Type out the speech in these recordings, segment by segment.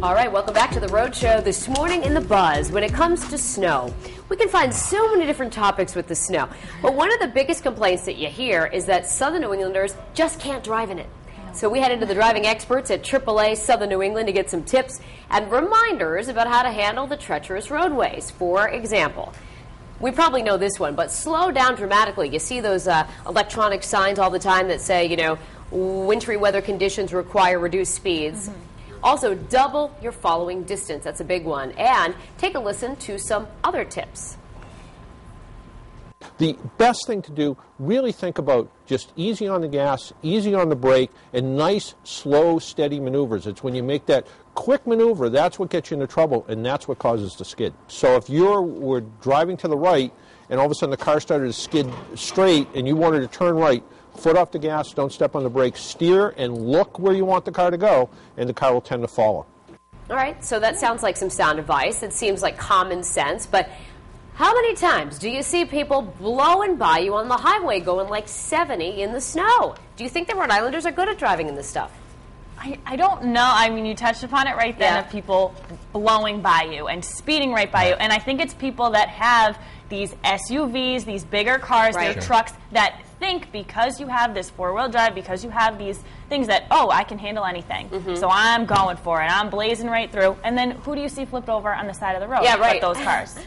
All right, welcome back to the Road Show. This morning in the buzz, when it comes to snow, we can find so many different topics with the snow. But one of the biggest complaints that you hear is that Southern New Englanders just can't drive in it. So we headed to the driving experts at AAA Southern New England to get some tips and reminders about how to handle the treacherous roadways. For example, we probably know this one, but slow down dramatically. You see those electronic signs all the time that say, you know, wintry weather conditions require reduced speeds. Also, double your following distance. That's a big one. And take a listen to some other tips. The best thing to do, really think about just easy on the gas, easy on the brake, and nice, slow, steady maneuvers. It's when you make that quick maneuver, that's what gets you into trouble, and that's what causes the skid. So if you were driving to the right, and all of a sudden the car started to skid straight, and you wanted to turn right, foot off the gas, don't step on the brakes, steer and look where you want the car to go, and the car will tend to follow. All right, so that sounds like some sound advice. It seems like common sense, but how many times do you see people blowing by you on the highway going like 70 in the snow? Do you think the Rhode Islanders are good at driving in this stuff? I don't know. I mean, you touched upon it right then, of people blowing by you and speeding right by you. And I think it's people that have these SUVs, these bigger cars, their trucks, that think because you have this four-wheel drive, because you have these things that, oh, I can handle anything. So I'm going for it. I'm blazing right through. And then who do you see flipped over on the side of the road? Yeah, right. But those cars.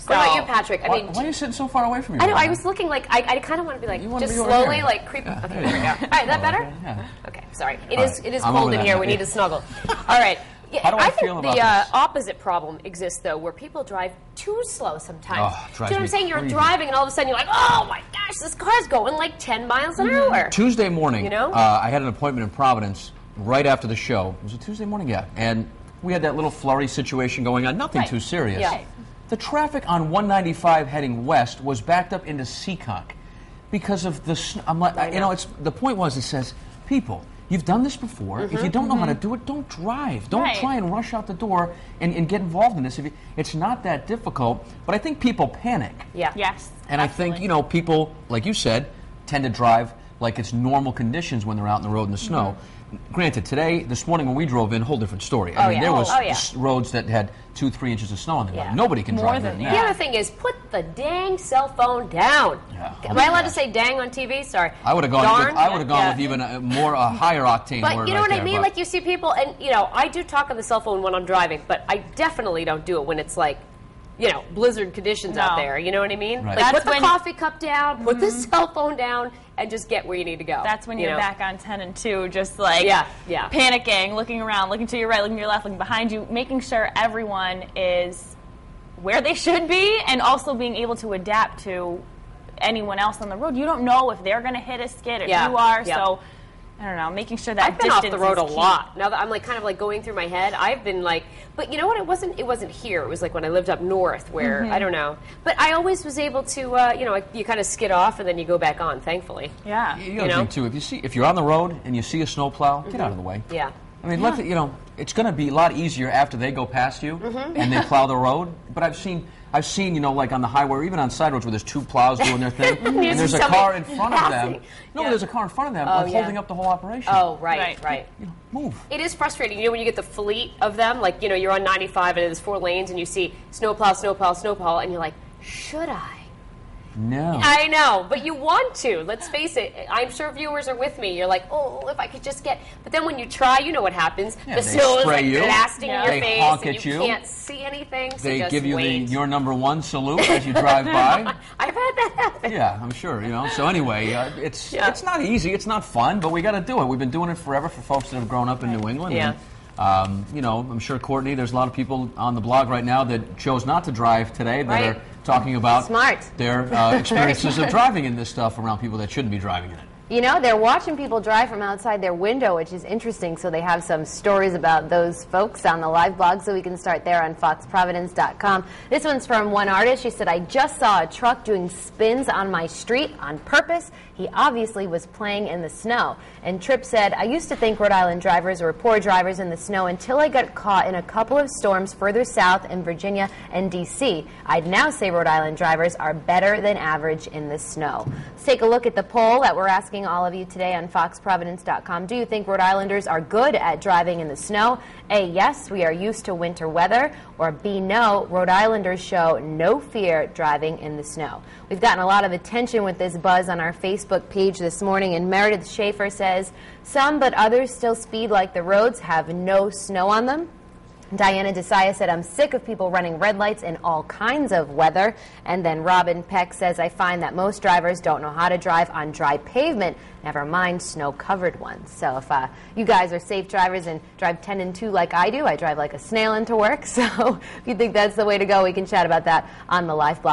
What about you, Patrick? I mean, why are you sitting so far away from me? I know. I was looking like I kind of want to be like just slowly like creep. Okay, there we go. All right, that better? Yeah. Okay, sorry. It is cold in here. We need to snuggle. All right. How do I think feel about the this? opposite problem exists though, where people drive too slow sometimes. Oh, Do you know what I'm saying? You're driving and all of a sudden you're like, oh my gosh, this car's going like 10 miles an hour. Tuesday morning, You know? I had an appointment in Providence right after the show. It was a Tuesday morning, yeah. And we had that little flurry situation going on, nothing too serious. Yeah. The traffic on 195 heading west was backed up into Seekonk because of the snow. I'm like, you know, it's the point was, it says, people, you've done this before. If you don't know how to do it, don't drive. Don't try and rush out the door and get involved in this. It's not that difficult, but I think people panic. Yeah. Yes. And I think, you know, people, like you said, tend to drive like it's normal conditions when they're out in the road in the snow. Granted, this morning when we drove in, whole different story. I mean, there was roads that had 2-3 inches of snow on the ground. Nobody can drive in. The other thing is, put the dang cell phone down. Am I allowed to say dang on TV? Sorry. I would have gone with even a higher octane but word. You know right what I there, mean? Like you see people, and you know, I do talk on the cell phone when I'm driving, but I definitely don't do it when it's like, you know, blizzard conditions out there. You know what I mean? Right. Like, put the coffee cup down, put the cell phone down, and just get where you need to go. That's when you're back on 10 and 2, just like panicking, looking around, looking to your right, looking to your left, looking behind you, making sure everyone is where they should be, and also being able to adapt to anyone else on the road. You don't know if they're going to hit a skid or you are, so I don't know, making sure that I've been off the road a key. lot. Now that I'm like kind of like going through my head, I've been like, but you know what? It wasn't here. It was like when I lived up north, where I don't know. But I always was able to, you know, you kind of skid off and then you go back on. Thankfully. Yeah. You got to think too. If you're on the road and you see a snowplow, get out of the way. Yeah. I mean, you know, it's going to be a lot easier after they go past you and they plow the road. But I've seen, you know, like on the highway or even on side roads where there's two plows doing their thing, and there's a car in front of them. No, there's a car in front of them holding up the whole operation. Oh, right. You know, move. It is frustrating, you know, when you get the fleet of them, like, you know, you're on 95 and there's 4 lanes and you see snowplow, snowplow, snowplow, and you're like, should I? No. I know, but you want to. Let's face it. I'm sure viewers are with me. You're like, oh, if I could just get... But then when you try, you know what happens. Yeah, the snow is like you. blasting in your They face, honk and at you you. can't see anything, so They just give you wait. your number one salute as you drive by. I've had that happen. Yeah, I'm sure, you know. So anyway, it's not easy, it's not fun, but we got to do it. We've been doing it forever for folks that have grown up in New England. Yeah. And, you know, I'm sure, Courtney, there's a lot of people on the blog right now that chose not to drive today that are talking about their experiences of driving in this stuff around people that shouldn't be driving in it. You know, they're watching people drive from outside their window, which is interesting, so they have some stories about those folks on the live blog, so we can start there on foxprovidence.com. This one's from one artist. She said, I just saw a truck doing spins on my street on purpose. He obviously was playing in the snow. And Tripp said, I used to think Rhode Island drivers were poor drivers in the snow until I got caught in a couple of storms further south in Virginia and D.C. I'd now say Rhode Island drivers are better than average in the snow. Let's take a look at the poll that we're asking asking all of you today on foxprovidence.com, do you think Rhode Islanders are good at driving in the snow? A, yes, we are used to winter weather, or B, no, Rhode Islanders show no fear driving in the snow. We've gotten a lot of attention with this buzz on our Facebook page this morning, and Meredith Schaefer says, some but others still speed like the roads have no snow on them. Diana Desaya said, I'm sick of people running red lights in all kinds of weather. And then Robin Peck says, I find that most drivers don't know how to drive on dry pavement, never mind snow-covered ones. So if you guys are safe drivers and drive 10 and 2 like I do, I drive like a snail into work. So if you think that's the way to go, we can chat about that on the live blog.